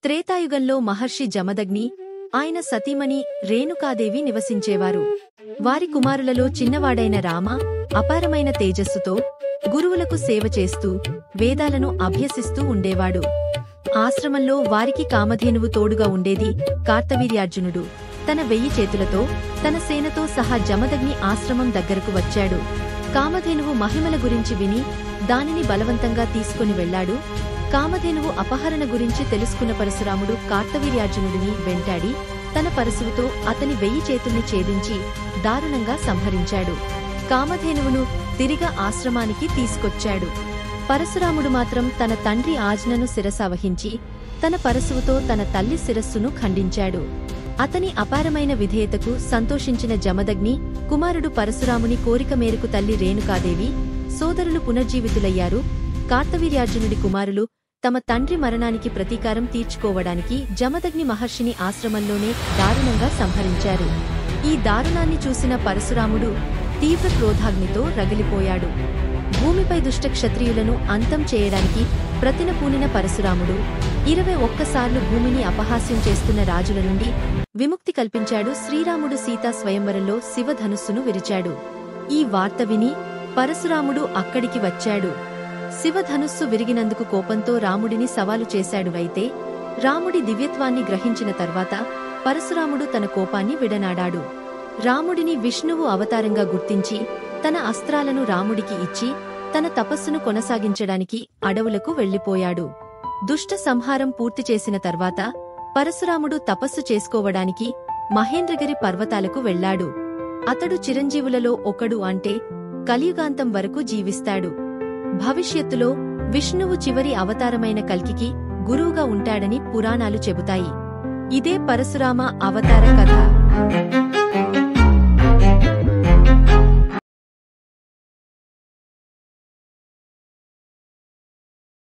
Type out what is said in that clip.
త్రేతాయుగంలో మహర్షి జమదగ్ని ఆయన సతీమణి రేణుకాదేవి నివసించేవారు. వారి కుమారులలో చిన్నవాడైన రామ అపారమైన తేజస్సుతో గురువులకు సేవ చేస్తూ వేదాలను అభ్యసిస్తూ ఉండేవాడు. ఆశ్రమంలో వారికి కామధేనువు తోడుగా ఉండేది. కార్తవీర్యార్జునుడు తన 1000 చేతులతో తన సేనతో సహా జమదగ్ని ఆశ్రమం దగ్గరకు వచ్చాడు. కామధేనువు మహిమల గురించి విని దానిని బలవంతంగా తీసుకుని వెళ్లాడు. కామధేనువు అపహరణ గురించి తెలుసుకున్న పరశురాముడు కార్తవీర్యార్జునుడిని వెంటాడి తన పరశువుతో అతని 1000 చేతుల్ని ఛేదించి దారుణంగా సంహరించాడు. కామధేనువును తిరిగా ఆశ్రమానికి తీసుకొచ్చాడు. పరశురాముడు మాత్రం తన తండ్రి ఆజ్ఞను శిరసావహించి తన పరశువుతో తన తల్లి శిరస్సును ఖండించాడు. అతని అపారమైన విధేయతకు సంతోషించిన జమదగ్ని కుమారుడు పరశురాముని కోరిక మేరకు తల్లి రేణుకాదేవి సోదరులు పునర్జీవితులయ్యారు. కార్తవీర్యార్జునుడి కుమారులు తమ తండ్రి మరణానికి ప్రతీకారం తీర్చుకోవడానికి జమదగ్ని మహర్షిని ఆశ్రమంలోనే దారుణంగా సంహరించారు. ఈ దారుణాన్ని చూసిన పరశురాముడు తీవ్ర క్రోధాగ్నితో రగిలిపోయాడు. భూమిపై దుష్ట క్షత్రియులను అంతం చేయడానికి ప్రతినపూనిన పరశురాముడు 21 సార్లు భూమిని అపహాస్యం చేస్తున్న రాజుల నుండి విముక్తి కల్పించాడు. శ్రీరాముడు సీతా స్వయంవరంలో శివధనుస్సును విరిచాడు. ఈ వార్త విని పరశురాముడు అక్కడికి వచ్చాడు. శివధనుస్సు విరిగినందుకు కోపంతో రాముడిని సవాలు చేశాడు. అయితే రాముడి దివ్యత్వాన్ని గ్రహించిన తర్వాత పరశురాముడు తన కోపాన్ని విడనాడాడు. రాముడిని విష్ణువు అవతారంగా గుర్తించి తన అస్త్రాలను రాముడికి ఇచ్చి తన తపస్సును కొనసాగించడానికి అడవులకు వెళ్లిపోయాడు. దుష్ట సంహారం పూర్తి చేసిన తర్వాత పరశురాముడు తపస్సు చేసుకోవడానికి మహేంద్రగిరి పర్వతాలకు వెళ్లాడు. అతడు చిరంజీవులలో ఒకడు, అంటే కలియుగాంతం వరకు జీవిస్తాడు. భవిష్యత్తులో విష్ణువు చివరి అవతారమైన కల్కికి గురువుగా ఉంటాడని పురాణాలు చెబుతాయి. ఇదే పరశురామ అవతార కథ.